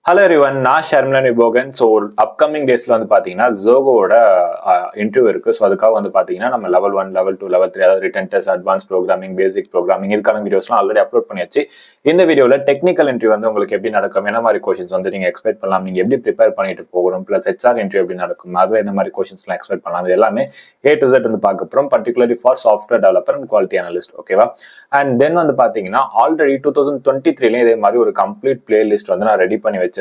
Hello everyone, நான் ஷர்மிளன் விபோகன். So upcoming டேஸ்ல வந்து பார்த்தீங்கன்னா ஜோகோட இன்டர்வியூ இருக்கு. ஸோ அதுக்காக வந்து பார்த்தீங்கன்னா நம்ம லெவல் 1, லெவல் 2, லெவல் 3 அதாவது ரிட்டன் டெஸ்ட், அட்வான்ஸ் ப்ரோக்ராமிங், பேசிக் ப்ரோக்ராமிங் இதுக்கான வீடியோஸ்லாம் ஆல்ரெடி அப்லோட் பண்ணியாச்சு. இந்த வீடியோவில் டெக்னிக்கல் இன்டர்வியூ வந்து உங்களுக்கு எப்படி நடக்கும், என்ன மாதிரி கொஸ்டின்ஸ் வந்து நீங்கள் எக்ஸ்பெக்ட் பண்ணலாம், நீங்கள் எப்படி ப்ரிப்பேர் பண்ணிட்டு போகணும், ப்ளஸ் ஹெச்ஆர் இன்டர்வியூ எப்படி நடக்கும், அதில் என்ன மாதிரி கொஸ்டின்ஸ்லாம் எக்ஸ்பெக்ட் பண்ணலாம், இது எல்லாமே A to Z வந்து பார்க்க போகிறோம். Particularly for software developer and quality analyst. ஓகேவா? அண்ட் தென் வந்து பார்த்தீங்கன்னா ஆல்ரெடி 2023 இதே மாதிரி ஒரு கம்ப்ளீட் பிளேலிஸ்ட் வந்து நான் ரெடி பண்ணி வச்சிருந்தேன்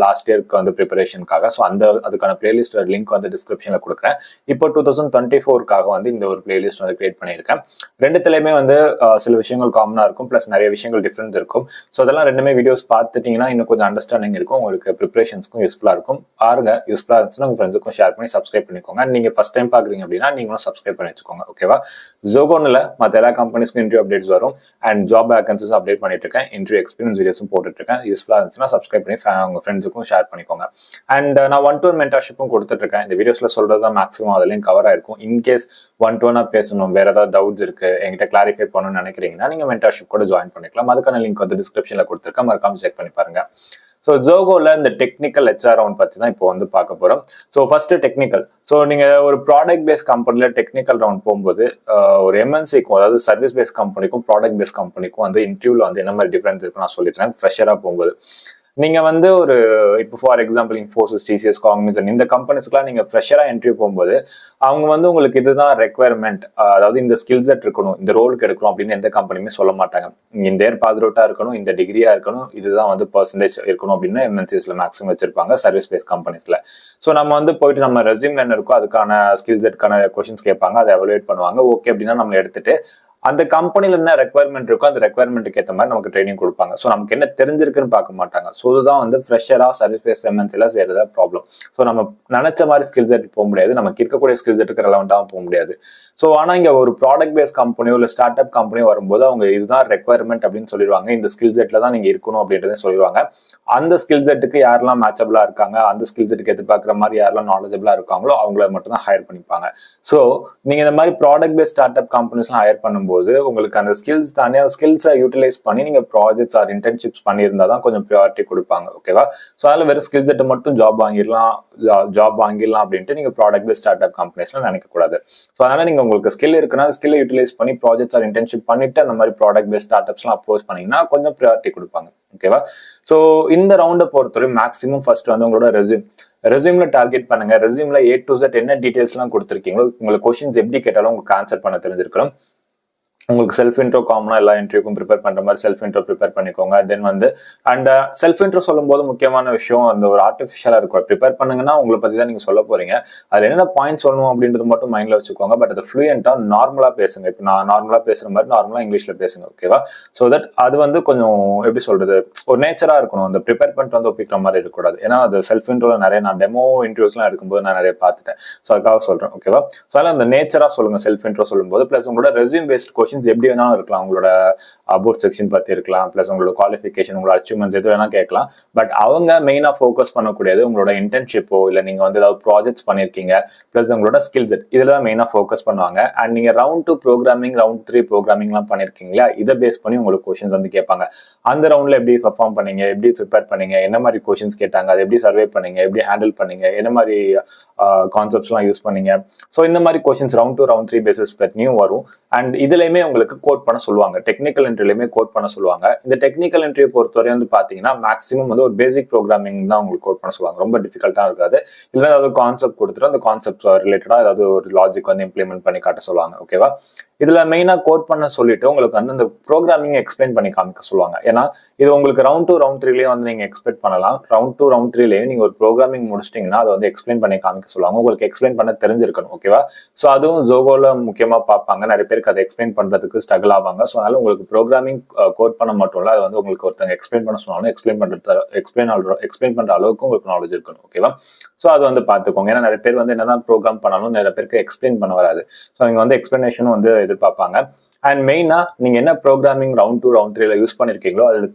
லாஸ்ட் இயர்க்கு வந்து ப்ரிப்பரேஷனுக்காக. ஸோ அதுக்கான பிளேலிஸ்ட் லிங்க் வந்து டிஸ்கிரிப்ஷன்ல கொடுக்குறேன். இப்போ 2024க்காக வந்து இந்த ஒரு பிளேலிஸ்ட் வந்து கிரியேட் பண்ணியிருக்கேன். ரெண்டுத்துலையுமே வந்து சில விஷயங்கள் காமனா இருக்கும், பிளஸ் நிறைய விஷயங்கள் டிஃப்ரெண்ட் இருக்கும். ஸோ அதெல்லாம் ரெண்டுமே வீடியோஸ் பார்த்துட்டீங்கன்னா இன்னும் கொஞ்சம் அண்டர்ஸ்டாண்டிங் இருக்கும், உங்களுக்கு ப்ரிப்பரேஷன்ஸ்க்கும் யூஸ்ஃபுல்லா இருக்கும். பாருங்க, யூஸ்ஃபுல்லா இருந்துச்சுன்னா உங்க ஃப்ரெண்ட்ஸுக்கும் ஷேர் பண்ணி சப்ஸ்கிரைப் பண்ணிக்கோங்க. நீங்க ஃபர்ஸ்ட் டைம் பாக்குறீங்க அப்படின்னா நீங்களும் சப்ஸ்கிரைப் பண்ணி வச்சுக்கோங்க. ஓகேவா? ஜோகோன்ல மற்ற எல்லா கம்பெனிஸ்க்கும் இன்டர்வியூ அப்டேட்ஸ் வரும் அண்ட் ஜாப் வேகன்சிஸ் அப்டேட் பண்ணிட்டு இருக்கேன். இன்டர்வியூ எக்ஸ்பீரியன்ஸ் வீடியோஸும் போட்டுட்டு இருக்கேன். யூஸ்ஃபுல்லா இருந்துச்சுன்னா சப்ஸ்கிரைப் பண்ணி உங்க ஃப்ரெண்ட்ஸுக்கும் ஷேர் பண்ணிக்கோங்க. அண்ட் நான் 1-to-1 மென்டர்ஷிப்பும் கொடுத்துட்டு இருக்கேன். இந்த வீடியோஸ்ல சொல்றதா மேக்ஸிமம் அதுலயும் கவர் ஆயிருக்கும். இன்கேஸ் 1-to-1 பேசணும், வேற ஏதாவது டவுட்ஸ் இருக்கு, என்கிட்ட கிளாரிஃபை பண்ணணும்னு நினைக்கிறீங்கன்னா நீங்க மென்டர்ஷிப் கூட ஜாயின் பண்ணிக்கலாம். அதுக்கான லிங்க் வந்து டிஸ்கிரிப்ஷன்ல கொடுத்துருக்கேன், மறக்காம செக் பண்ணி பாருங்க. ஸோ ஜோகோல இந்த டெக்னிக்கல் ஹெச்ஆர் ரவுண்ட் பத்தி தான் இப்போ வந்து பார்க்க போறோம். So first technical. ஸோ நீங்க ஒரு ப்ராடக்ட் பேஸ்ட் கம்பெனில டெக்னிக்கல் ரவுண்ட் போகும்போது ஒரு எம்என்சிக்கும், அதாவது சர்வீஸ் பேஸ்ட் கம்பெனிக்கும் ப்ராடக்ட் பேஸ்ட் கம்பெனிக்கும் வந்து இன்டர்வியூல வந்து என்ன மாதிரி டிஃபரன்ஸ் இருக்குன்னு நான் சொல்லிட்டேன். ஃப்ரெஷரா போகும்போது நீங்க வந்து ஒரு இப்போ for example Infosys, TCS, Cognizant இந்த கம்பெனிஸ்க்குலாம் நீங்க ஃப்ரெஷரா என்ட்ரி போகும்போது அவங்க வந்து உங்களுக்கு இதுதான் ரெக்குவயர்மெண்ட், அதாவது இந்த ஸ்கில் செட் இருக்கணும், இந்த ரோலுக்கு எடுக்கணும் அப்படின்னு எந்த கம்பெனியுமே சொல்ல மாட்டாங்க. இந்த இயர் பாஸ் அவுட்டா இருக்கணும், இந்த டிகிரியா இருக்கணும், இதுதான் வந்து பர்சன்டேஜ் இருக்கணும் அப்படின்னு எம்என்சிஸ்ல மேக்ஸிமம் வச்சிருப்பாங்க, சர்வீஸ் பேஸ் கம்பெனிஸ்ல. ஸோ நம்ம வந்து போயிட்டு நம்ம ரெஸ்யூம்ல என்ன இருக்கோ அதுக்கான ஸ்கில் செட்கான கொஸ்டின்ஸ் கேட்பாங்க, அதை எவாலுவேட் பண்ணுவாங்க. ஓகே அப்படின்னா நம்மளை எடுத்துட்டு அந்த கம்பெனில என்ன ரெக்குவயர்மெண்ட் இருக்கோ அந்த ரெக்குவயர்மெண்ட்டுக்கு ஏற்ற மாதிரி நமக்கு ட்ரைனிங் கொடுப்பாங்க. ஸோ நமக்கு என்ன தெரிஞ்சிருக்குன்னு பார்க்க மாட்டாங்க. ஸோ இதுதான் வந்து ஃப்ரெஷரா சர்வீஸ் பேஸ் எம்என்சில செய்யறதா ப்ராப்ளம். ஸோ நம்ம நினைச்ச மாதிரி ஸ்கில் செட் போக முடியாது, நமக்கு இருக்கக்கூடிய ஸ்கில் செட்டுக்கு ரெலவெண்டாகவும் போக முடியாது. ஸோ ஆனால் இங்கே ஒரு ப்ராடக்ட் பேஸ் கம்பெனியோ இல்லை ஸ்டார்ட் அப் கம்பெனியோ வரும்போது அவங்க இதுதான் ரெக்குவயர்மெண்ட் அப்படின்னு சொல்லிடுவாங்க. இந்த ஸ்கில் செட்ல தான் நீங்க இருக்கணும் அப்படின்றத சொல்லிடுவாங்க. அந்த ஸ்கில் செட்டுக்கு யாரெல்லாம் மேட்சபிளா இருக்காங்க, அந்த ஸ்கில் செட்டுக்கு எதிர்பார்க்குற மாதிரி யாரெல்லாம் நாலேஜபிளா இருக்காங்களோ அவங்கள மட்டும் தான் ஹையர் பண்ணிப்பாங்க. ஸோ நீங்க இந்த மாதிரி ப்ராடக்ட் பேஸ் ஸ்டார்ட் அப் கம்பெனிஸ்லாம் ஹையர் பண்ணும்போது உங்களுக்கு அந்த ஸ்கில்ஸ் தானே, அந்த ஸ்கில்ஸை யூட்டிலைஸ் பண்ணி நீங்க ப்ராஜெக்ட்ஸ் ஆர் இன்டர்ன்ஷிப்ஸ் பண்ணியிருந்தா தான் கொஞ்சம் ப்ரியாரிட்டி கொடுப்பாங்க. ஓகேவா? ஸோ அதில் வெறும் ஸ்கில் செட்டை மட்டும் ஜாப் வாங்கிடலாம் அப்படின்ட்டு நீங்க ப்ராடக்ட் பேஸ் ஸ்டார்ட் அப் கம்பெனிஸ்லாம் நினைக்கக்கூடாது. ஸோ அதனால நீங்க உங்களுக்கு ஸ்கில் இருக்குன்னா ஸ்கில்லை யூட்டிலைஸ் பண்ணி ப்ராஜெக்ட்ஸ் ஆர் இன்டர்ன்ஷிப் பண்ணிட்டு அந்த மாதிரி ப்ராடக்ட் பேஸ் ஸ்டார்ட் அப்ஸ்லாம் அப்ரோச் பண்ணீங்கன்னா கொஞ்சம் ப்ரியாரிட்டி கொடுப்பாங்க. ஓகேவா? ஸோ இந்த ரவுண்டை பொறுத்தவரை மேக்ஸிமம் ஃபர்ஸ்ட் வந்து உங்களோட ரெஸ்யூம்ல டார்கெட் பண்ணுங்க. ரெஸ்யூம்ல A to Z என்ன டீடைல்ஸ் எல்லாம் கொடுத்துருக்கீங்களோ, உங்களுக்கு கொஸ்டின்ஸ் எப்படி கேட்டாலும் உங்களுக்கு ஆன்சர் பண்ண தெரிஞ்சிருக்கணும். உங்களுக்கு செல்ஃப் இன்ட்ரோ காமனா எல்லா இன்டர்வியூக்கும் ப்ரிப்பேர் பண்ற மாதிரி செல்ஃப் இன்ட்ரோ ப்ரிப்பேர் பண்ணிக்கோங்க. தென் வந்து அண்ட் செல்ஃப் இன்ட்ரோ சொல்லும் போது முக்கியமான விஷயம் அந்த ஒரு ஆர்டிஃபிஷியலா இருக்கும். ப்ரிப்பேர் பண்ணுங்கன்னா உங்களை பத்தி தான் நீங்க சொல்ல போறீங்க, அதுல என்ன பாயிண்ட் சொல்லணும் அப்படின்றது மட்டும் மைண்ட்ல வச்சுக்கோங்க. பட் அது ஃப்ளூயண்டா நார்மலா பேசுங்க. இப்போ நான் நார்மலா பேசுற மாதிரி நார்மலா இங்கிலீஷ்ல பேசுங்க. ஓகேவா? ஸோ தட் அது வந்து கொஞ்சம் எப்படி சொல்றது, ஒரு நேச்சரா இருக்கணும். அந்த ப்ரிப்பேர் பண்ணிட்டு வந்து ஒப்பிக்கிற மாதிரி இருக்கக்கூடாது. ஏன்னா அது செல்ஃப் இன்ட்ரோல நிறைய நான் டெமோ இன்டர்வியூஸ்லாம் எடுக்கும்போது நான் நிறைய பார்த்துட்டேன். ஸோ அதுக்காக சொல்றேன். ஓகேவா? ஸோ அதில் அந்த நேச்சரா சொல்லுங்க செல்ஃப் இன்ட்ரோ சொல்லும்போது. பிளஸ் உங்களோட ரெஸ்யூம் பேஸ்ட் கொஸ்டின்ஸ் எப்படி வேணாலும் இருக்கலாம். உங்களோட அபவுட் செக்ஷன் பத்தி இருக்கலாம், பிளஸ் உங்களோட குவாலிஃபிகேஷன், உங்களோட அச்சீவ்மெண்ட்ஸ் எது வேணா கேட்கலாம். பட் அவங்க மெயினா ஃபோக்கஸ் பண்ணக்கூடியது உங்களோட இன்டர்ன்ஷிப்போ இல்லை நீங்க வந்து ஏதாவது ப்ராஜெக்ட்ஸ் பண்ணிருக்கீங்க, பிளஸ் உங்களோட ஸ்கில் செட், இதுல தான் மெயினா ஃபோக்கஸ் பண்ணுவாங்க. அண்ட் நீங்க ரவுண்ட் 2 ப்ரோக்ராமிங், ரவுண்ட் 3 ப்ரோக்ராமிங்லாம் பண்ணிருக்கீங்களா, இதை பேஸ் பண்ணி உங்களுக்கு கொஸ்டின்ஸ் வந்து கேட்பாங்க. அந்த ரவுண்ட்ல எப்படி பெர்ஃபார்ம் பண்ணீங்க, எப்படி ப்ரிப்பேர் பண்ணீங்க, என்ன மாதிரி கொஸ்டின்ஸ் கேட்டாங்க, அதை எப்படி சர்வே பண்ணீங்க, எப்படி ஹேண்டில் பண்ணீங்க, என்ன மாதிரி கான்செப்ட்ஸ்லாம் யூஸ் பண்ணீங்க. ஸோ இந்த மாதிரி கொஸ்டின்ஸ் ரவுண்ட் 2, ரவுண்ட் 3 பேசிஸ் பற்றியும் வரும். அண்ட் இதுலயுமே உங்களுக்கு கோட் பண்ண சொல்லுவாங்க. டெக்னிக்கல் இன்டர்வியூலயுமே கோட் பண்ண சொல்லுவாங்க. இந்த டெக்னிக்கல் இன்டர்வியூ பொறுத்தவரை வந்து பாத்தீங்கன்னா மேக்ஸிமம் வந்து ஒரு பேசிக் ப்ரோக்ராமிங் தான் உங்களுக்கு கோட் பண்ண சொல்லுவாங்க. ரொம்ப டிஃபிகல்ட்டா இருக்காது. இல்லை ஏதாவது கான்செப்ட் கொடுத்துட்டு அந்த கான்செப்ட் ரிலேட்டடா ஏதாவது ஒரு லாஜிக் வந்து இம்ப்ளிமெண்ட் பண்ணி காட்ட சொல்லுவாங்க. ஓகேவா? இதுல மெயினா கோட் பண்ண சொல்லிட்டு உங்களுக்கு வந்து அந்த ப்ரோக்ராமிங் எக்ஸ்பிளைன் பண்ணி காமிக்க சொல்லுவாங்க. ஏன்னா இது உங்களுக்கு ரவுண்ட் 2, ரவுண்ட் 3லயே வந்து நீங்க எக்ஸ்பெக்ட் பண்ணலாம். ரவுண்ட் 2, ரவுண்ட் 3லயே நீங்க ஒரு ப்ரோக்ராமிங் முடிச்சிட்டீங்கன்னா அதை வந்து எக்ஸ்பிளைன் பண்ணி காமிக்க சொல்லுவாங்க. உங்களுக்கு எக்ஸ்பிளைன் பண்ண தெரிஞ்சிருக்கணும். ஓகேவா? ஸோ அதுவும் ஜோகோல முக்கியமா பார்ப்பாங்க. நிறைய பேருக்கு அதை எக்ஸ்பிளைன் பண்றதுக்கு ஸ்ட்ரகிள் ஆவாங்க. ஸோ அதனால உங்களுக்கு ப்ரோக்ராமிங் கோட் பண்ண மட்டும் இல்லை, அது வந்து உங்களுக்கு ஒருத்தங்க எக்ஸ்பிளைன் பண்ண சொன்னாலும் எக்ஸ்பிளைன் பண்ற அளவுக்கு உங்களுக்கு நாலேஜ் இருக்கணும். ஓகேவா? ஸோ அது வந்து பார்த்துக்கோங்க. ஏன்னா நிறைய பேர் வந்து என்னதான் ப்ரோக்ராம் பண்ணாலும் நிறைய பேருக்கு எக்ஸ்பிளைன் பண்ண வராது. ஸோ நீங்க வந்து எக்ஸ்பிளனேஷனும் வந்து எதிர்பார்ப்பாங்க. அண்ட் மெயினா நீங்க என்ன ப்ரோக்ராமிங் ரவுண்ட் 2, ரவுண்ட் 3ல யூஸ் பண்ணிருக்கீங்களோ அதுல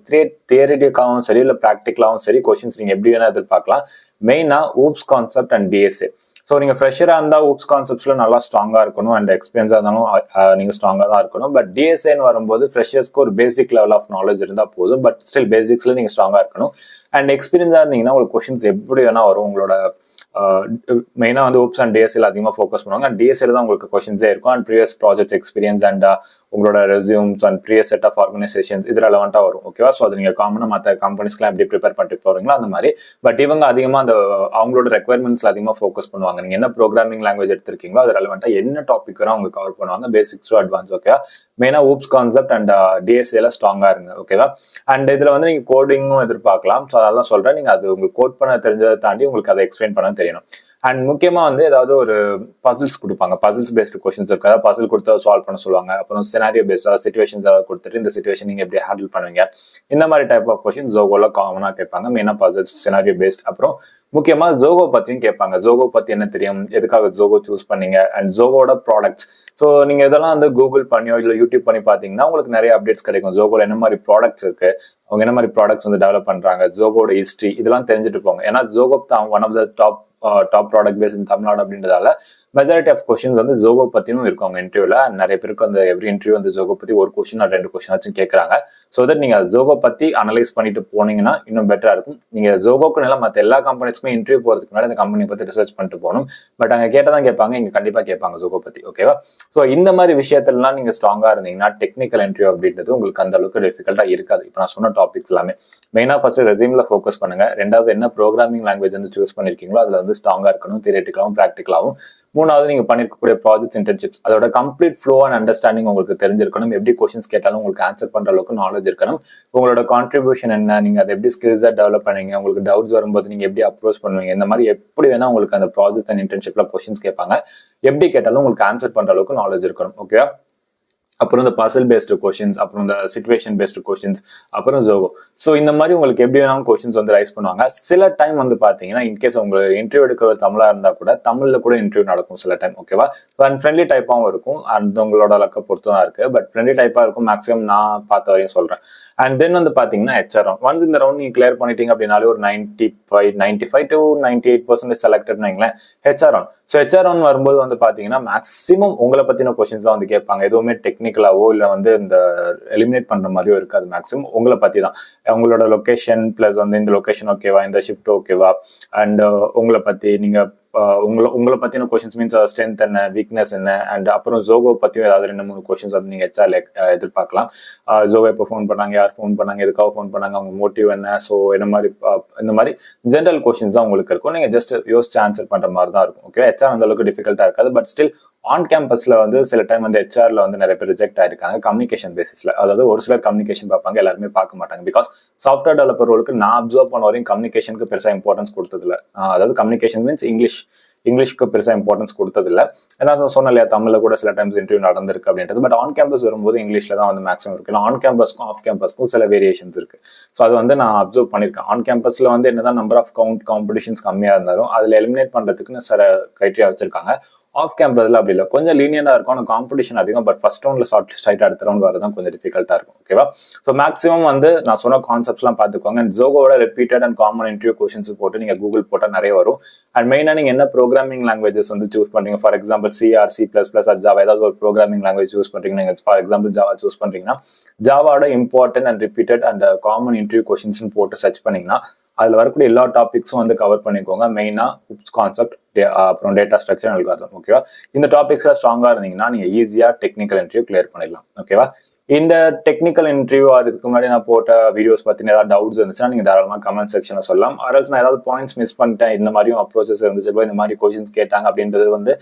தியரிட்டிக்காகவும் சரி இல்லை ப்ராக்டிக்கலாகவும் சரி கொஸ்டின்ஸ் நீங்க எப்படி வேணா எதிர்பார்க்கலாம். மெயினா oops concept and DSA. So நீங்க ஃப்ரெஷரா இருந்தா ஊப்ஸ் கான்செப்ட்ஸ்ல நல்லா ஸ்ட்ராங்கா இருக்கணும் அண்ட் எக்ஸ்பீரியன்ஸா இருந்தாலும் நீங்க ஸ்ட்ராங்கா தான் இருக்கணும். பட் டிஎஸ்ஏன்னு வரும்போது ஃப்ரெஷர்ஸ்க்கு ஒரு பேசிக் லெவல் ஆஃப் நாலேஜ் இருந்தா போதும். பட் ஸ்டில் பேசிக்ஸ்ல நீங்க ஸ்ட்ராங்கா இருக்கணும். அண்ட் எக்ஸ்பீரியன்ஸா இருந்தீங்கன்னா உங்களுக்கு கொஸ்டின்ஸ் எப்படி வேணா வரும். உங்களோட மெயினா வந்து ஊப்ஸ் அண்ட் டிஎஸ்எல் அதிகமாக ஃபோக்கஸ் பண்ணுவாங்க. அண்ட் டிஎஸ்எல் தான் உங்களுக்கு கொஸ்டின்ஸே இருக்கும். And previous project experience and உங்களோட resumes and previous set of organisations இது ரெலவெண்டா வரும். ஓகேவா? ஸோ அது நீங்க காமனாக மற்ற கம்பெனிஸ்க்குலாம் எப்படி ப்ரிப்பேர் பண்ணிட்டு போறீங்களோ அந்த மாதிரி. பட் இவங்க அதிகமாக அந்த அவங்களோட ரெக்யர்மெண்ட்ஸ்ல அதிகமாக ஃபோக்கஸ் பண்ணுவாங்க. நீங்க என்ன ப்ரோக்ராமிங் லாங்குவேஜ் எடுத்திருக்கீங்களோ அது ரெலவெண்டா என்ன டாபிக் வரும் அவங்க கவர் பண்ணுவாங்க. Basics to advance. ஓகேவா? மெயினா ஊப்ஸ் கான்செப்ட் அண்ட் டிஎஸ்ஏல ஸ்ட்ராங்கா இருங்க. ஓகேவா? அண்ட் இதுல வந்து நீங்க கோடிங்கும் எதிர்பார்க்கலாம். ஸோ அதெல்லாம் சொல்றேன். நீங்க அது உங்களுக்கு கோட் பண்ண தெரிஞ்சதை தாண்டி உங்களுக்கு அதை எக்ஸ்பிளைன் பண்ண தெரியணும். அண்ட் முக்கியமா வந்து ஏதாவது ஒரு பசில்ஸ் கொடுப்பாங்க. பசில்ஸ் பேஸ்டு கொஸ்டின்ஸ் இருக்கு. அதாவது பசில் கொடுத்து சால்வ் பண்ண சொல்லுவாங்க. அப்புறம் சினாரியோ பேஸ்ட் சிச்சுவேஷன்ஸ் ஏதாவது கொடுத்துட்டு இந்த சிச்சுவேஷன் நீங்க எப்படி ஹேண்டில் பண்ணுவீங்க, இந்த மாதிரி டைப் ஆஃப் கொஸ்டின் ஜோகோல காமனா கேட்பாங்க. மெயினா பசில்ஸ், சினாரியோ பேஸ்ட். அப்புறம் முக்கியமா ஜோகோ பத்தியும் கேட்பாங்க. ஜோகோ பத்தி என்ன தெரியும், எதுக்காக ஜோகோ சூஸ் பண்ணீங்க, அண்ட் ஜோகோட ப்ராடக்ட்ஸ். ஸோ நீங்க இதெல்லாம் வந்து கூகுள் பண்ணியோ இல்லை யூடியூப் பண்ணி பார்த்தீங்கன்னா உங்களுக்கு நிறைய அப்டேட்ஸ் கிடைக்கும். ஜோகோல என்ன மாதிரி ப்ராடக்ட்ஸ் இருக்கு, அவங்க என்ன மாதிரி ப்ராடக்ட்ஸ் வந்து டெவலப் பண்றாங்க, ஜோகோட ஹிஸ்ட்ரி, இதெல்லாம் தெரிஞ்சுட்டு போங்க. ஏன்னா ஜோகோ தான் one of the top product base in Tamil Nadu அப்படின்றதால மெஜாரிட்டி ஆஃப் கொஸ்டின்ஸ் வந்து ஜோகோ பத்தியும் இருக்கும் அவங்க இன்டர்வியூல. நிறைய பேருக்கு அந்த எவ்ரி இன்டர்வியூ வந்து ஜோகோ பத்தி ஒரு கொஸ்டின் ஆர் 2 கொஸ்டின் ஆச்சும் கேட்கறாங்க. ஸோ தட் நீங்க ஜோகோ பத்தி அனலைஸ் பண்ணிட்டு போனீங்கன்னா இன்னும் பெட்டரா இருக்கும். நீங்க ஜோகோக்கு நல்லா மற்ற எல்லா கம்பெனிஸ்க்குமே இன்டர்வியூ போறதுக்கு முன்னாடி அந்த கம்பெனி பத்தி ரிசர்ச் பண்ணிட்டு போகணும். பட் அங்க கேட்டதான் கேட்பாங்க, இங்க கண்டிப்பா கேட்பாங்க ஜோகோ பத்தி. ஓகேவா? ஸோ இந்த மாதிரி விஷயத்துலலாம் நீங்க ஸ்ட்ராங்கா இருந்தீங்கன்னா டெக்னிக்கல் இன்டர்வியூ அப்படின்றது உங்களுக்கு அந்த அளவுக்கு டிஃபிகல்ட்டா இருக்காது. இப்போ நான் சொன்ன டாபிக்ஸ் எல்லாமே மெயினா ஃபர்ஸ்ட் ரெஸ்யூம்ல ஃபோக்கஸ் பண்ணுங்க. ரெண்டாவது என்ன ப்ரோக்ராமிங் லாங்குவேஜ் வந்து சூஸ் பண்ணிருக்கீங்களோ அதுல வந்து ஸ்ட்ராங்கா இருக்கணும், தியரிட்டிக்கலாவும் ப்ராக்டிகலாவும். மூணாவது நீங்க பண்ணிருக்கக்கூடிய ப்ராஜெக்ட் இன்டர்ன்ஷிப்ஸ் அதோட கம்ப்ளீட் ஃப்ளோ அண்ட் அண்டர்ஸ்டாண்டிங் உங்களுக்கு தெரிஞ்சிருக்கணும். எப்படி கொஸ்டின்ஸ் கேட்டாலும் உங்களுக்கு ஆன்சர் பண்ற அளவுக்கு நாலேஜ் இருக்கணும். உங்களோட கான்ட்ரிபியூஷன் என்ன, நீங்க அதை எப்படி ஸ்கில்ஸா டெவலப் பண்ணீங்க, உங்களுக்கு டவுட்ஸ் வரும்போது நீங்க எப்படி அப்ரோச் பண்ணுவீங்க, இந்த மாதிரி எப்படி வேணா உங்களுக்கு அந்த ப்ராஜெக்ட் அண்ட் இன்டர்ன்ஷிப்ல கொஸ்டின்ஸ் கேட்பாங்க. எப்படி கேட்டாலும் உங்களுக்கு ஆன்சர் பண்ற அளவுக்கு நாலேஜ் இருக்கணும். ஓகேவா? அப்புறம் இந்த பசில் பேஸ்டு கொஸ்டின்ஸ், அப்புறம் இந்த சிச்சுவேஷன் பேஸ்டு கொஸ்டின்ஸ், அப்புறம் ஜோகோ. ஸோ இந்த மாதிரி உங்களுக்கு எப்படி வேணாலும் கொஸ்டின்ஸ் வந்து ரைஸ் பண்ணுவாங்க. சில டைம் வந்து பாத்தீங்கன்னா இன்கேஸ் உங்களுக்கு இன்டர்வியூ எடுக்கிற தமிழா இருந்தா கூட தமிழ்ல கூட இன்டர்வியூ நடக்கும் சில டைம். ஓகேவா? அண்ட் ஃப்ரெண்ட்லி டைப்பாகவும் இருக்கும். அந்த உங்களோட லக்க பொறுத்து தான் இருக்கு. பட் ஃப்ரெண்ட்லி டைப்பா இருக்கும் மேக்ஸிமம் நான் பார்த்த வரையும் சொல்றேன். அண்ட் தென் வந்து பாத்தீங்கன்னா ஹெச்ஆர் ரவுண்ட். ஒன்ஸ் இந்த ரவுண்ட் நீங்க கிளியர் பண்ணிட்டீங்க அப்படின்னாலே ஒரு 95 to 98% செலக்டட் வைங்களேன் HR round. So HR round வரும்போது வந்து பாத்தீங்கன்னா மேக்ஸிமம் உங்களை பத்தின கொஸ்டின்ஸ் தான் வந்து கேட்பாங்க. எதுவுமே டெக்னிக்கலாவோ இல்லை வந்து இந்த எலிமினேட் பண்ற மாதிரியோ இருக்காது. மேக்ஸிமம் உங்களை பத்தி தான். உங்களோட லொகேஷன் பிளஸ் வந்து இந்த லொகேஷன் ஓகேவா, இந்த ஷிஃப்ட் ஓகேவா, அண்ட் உங்களை பத்தி நீங்க உங்களை பத்தின கொஸ்டின்ஸ் மீன்ஸ் ஸ்ட்ரென்த் என்ன, வீக்னஸ் என்ன, அண்ட் அப்புறம் ஜோகோ பத்தியும் ஏதாவது 2-3 கொஸ்டின்ஸ் வந்து நீங்க ஹெச்ஆர்ல எதிர்பார்க்கலாம். ஜோகோ எப்போ ஃபோன் பண்ணாங்க, யார் ஃபோன் பண்ணாங்க, எதுக்காக ஃபோன் பண்ணாங்க, அவங்க மோட்டிவ் என்ன, ஸோ என்ன மாதிரி இந்த மாதிரி ஜென்ரல் கொஸ்டின்ஸ் தான் உங்களுக்கு இருக்கும். நீங்க ஜஸ்ட் யோசிச்சு ஆன்சர் பண்ற மாதிரி தான் இருக்கும். ஓகே? ஹெச்ஆர் அந்த அளவுக்கு டிஃபிகல்ட்டா இருக்காது. பட் ஸ்டில் ஆன் கேம்பஸ்ல வந்து சில டைம் வந்து ஹெச்ஆர்ல வந்து நிறைய பேர் ரிஜெக்ட் ஆயிருக்காங்க கம்யூனிகேஷன் பேசிஸ்ல. அதாவது ஒரு சிலர் கம்யூனிகேஷன் பார்ப்பாங்க, எல்லாருமே பார்க்க மாட்டாங்க. பிகாஸ் சாஃப்ட்வேர் டெவலப்பர் ரோலுக்கு நான் அப்சர்வ் பண்ண வரையும் கம்யூனிகேஷனுக்கு பெருசா இம்பார்ட்டன்ஸ் கொடுத்ததில்ல. அதாவது கம்யூனிகேஷன் மீன்ஸ் இங்கிலீஷ்க்கு பெருசா இம்பார்ட்டன்ஸ் கொடுத்ததில்ல. ஏன்னா சொன்ன இல்லையா தமிழ்ல கூட சில டைம்ஸ் இன்டர்வியூ நடந்திருக்கு அப்படின்றது. பட் ஆன் கேம்பஸ் வரும்போது இங்கிலீஷ்ல தான் வந்து மேக்ஸிமம் இருக்கு. ஆன் கேம்பஸ்க்கும் ஆஃப் கேம்பஸ்க்கும் சில வேரியேஷன்ஸ் இருக்கு. ஸோ அது வந்து நான் அப்சர்வ் பண்ணியிருக்கேன். ஆன் கேம்பஸ்ல வந்து என்னதான் நம்பர் ஆஃப் காம்படிஷன்ஸ் கம்மியா இருந்தாலும் அதுல எலிமினேட் பண்றதுக்குன்னு சில கிரைட்டீரியா வச்சிருக்காங்க. ஆஃப் கேம்பஸ்ல அப்படி இல்லை, கொஞ்சம் லீனியண்டா இருக்கும். ஆனால் காம்படிஷன் அதிகம். பட் ஃபர்ஸ்ட் ரவுண்ட்ல ஷார்ட் லிஸ்ட் ஆயிட்டு அடுத்த ரவுண்ட் வரதான் கொஞ்சம் டிஃபிகல்ட்டா இருக்கும். ஓகேவா? ஸோ மேக்ஸிமம் வந்து நான் சொன்ன கான்செப்ட்ஸ்லாம் பார்த்துக்கோங்க. அண்ட் ஜோகோட repeated and common interview questions போட்டு நீங்க கூகுள் போட்டால் நிறைய வரும். அண்ட் மெயினா நீங்க என்ன ப்ரோக்ராமிங் லாங்குவேஜஸ் வந்து சூஸ் பண்றீங்க, for example CR, C++, Java, ஏதாவது ஒரு ப்ரோக்ராமிங் லாங்குவேஜ் சூஸ் பண்றீங்க. நீங்க ஃபார் எக்ஸாம்பிள் ஜாவா சூஸ் பண்றீங்கன்னா ஜாவாவோட important and repeated and common interview questions போட்டு சர்ச் பண்ணீங்கன்னா அதுல வரக்கூடிய எல்லா டாபிக்ஸும் வந்து கவர் பண்ணிக்கோங்க. மெயினா கான்செப்ட், அப்புறம் டேட்டா ஸ்ட்ரக்சர், அல்காரிதம். ஓகேவா? இந்த டாபிக்ஸ்ல ஸ்ட்ராங்கா இருந்தீங்கன்னா நீங்க ஈஸியா டெக்னிக்கல் இன்டர்வியூ கிளியர் பண்ணிடலாம். ஓகேவா? இந்த டெக்னிக்கல் இன்டர்வியூ அதுக்கு முன்னாடி நான் போட்ட வீடியோஸ் பத்தின ஏதாவது டவுட்ஸ் இருந்துச்சுன்னா நீங்க தாராளமா கமெண்ட் செக்ஷன்ல சொல்லலாம். அரல்ஸ் நான் ஏதாவது பாயிண்ட்ஸ் மிஸ் பண்ணிட்டேன், இந்த மாதிரியும் அப்ரோச்சஸ் இருந்துச்சு, இந்த மாதிரி கொஸ்டின்ஸ் கேட்டாங்க அப்படின்றது வந்து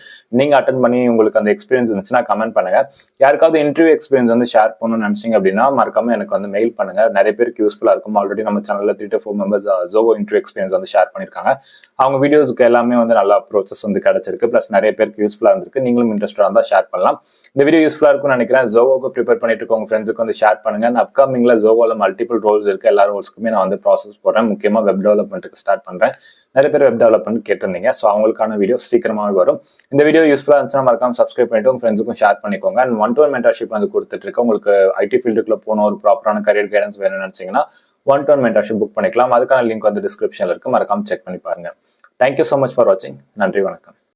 நீங்க அட்டன் பண்ணி உங்களுக்கு அந்த எக்ஸ்பீரியன்ஸ் இருந்துச்சுன்னா கமெண்ட் பண்ணுங்க. யாருக்காவது இன்டர்வியூ எக்ஸ்பீரியன்ஸ் வந்து ஷேர் பண்ணணும்னு நினைச்சீங்க அப்படின்னா மறக்காம எனக்கு வந்து மெயில் பண்ணுங்க. நிறைய பேருக்கு யூஸ்ஃபுல்லா இருக்கும். ஆல்ரெடி நம்ம சேனல்ல 3 to 4 members Zoho interview experience வந்து ஷேர் பண்ணிருக்காங்க. அவங்க வீடியோஸ்க்கு எல்லாமே வந்து நல்ல அப்ரோச்சஸ் வந்து கிடைச்சிருக்கு. பிளஸ் நிறைய பேருக்கு யூஸ்ஃபுல்லா இருந்திருக்கு. நீங்களும் இன்ட்ரெஸ்டா இருந்தா ஷேர் பண்ணலாம். இந்த வீடியோ யூஸ்ஃபுல்லா இருக்கும்னு நினைக்கிறேன். ஜோகோக்கு ப்ரிப்பேர் பண்ணிட்டு இருக்கவங்க ஃப்ரெண்ட்ஸுக்கு வந்து ஷேர் பண்ணுங்க. அப்கமிங்ல ஜோகோல மல்டிபிள் ரோல்ஸ் இருக்கு. எல்லா ரோல்ஸ்க்குமே நான் வந்து ப்ராசஸ் போடுறேன். முக்கியமா வெப் டெவலப்மெண்ட்டுக்கு ஸ்டார்ட் பண்றேன். நிறைய பேர் வெப் டெவலப்மெண்ட் கேட்டிருந்தீங்க. ஸோ அவங்களுக்கான வீடியோ சீக்கிரமாவே வரும். இந்த வீடியோ யூஸ்ஃபுல்லா இருந்துச்சுன்னா மறக்காம சப்ஸ்கிரைப் பண்ணிட்டு உங்க ஃப்ரெண்ட்ஸுக்கும் ஷேர் பண்ணிக்கோங்க. அண்ட் 1-to-1 மென்டர்ஷிப் வந்து கொடுத்துட்டு இருக்கு. உங்களுக்கு ஐடி ஃபீல்டுக்குள்ள போன ஒரு ப்ராப்பரான கரியர் கைடன்ஸ் வேணும்னு நினைச்சீங்கன்னா 1-to-1 மென்டர்ஷிப் புக் பண்ணிக்கலாம். அதுக்கான லிங்க் வந்து டிஸ்கிரிப்ஷன்ல இருக்கு. மறக்காம செக் பண்ணி பாருங்க. தேங்க்யூ ஸோ மச் ஃபார் வாட்சிங். நன்றி, வணக்கம்.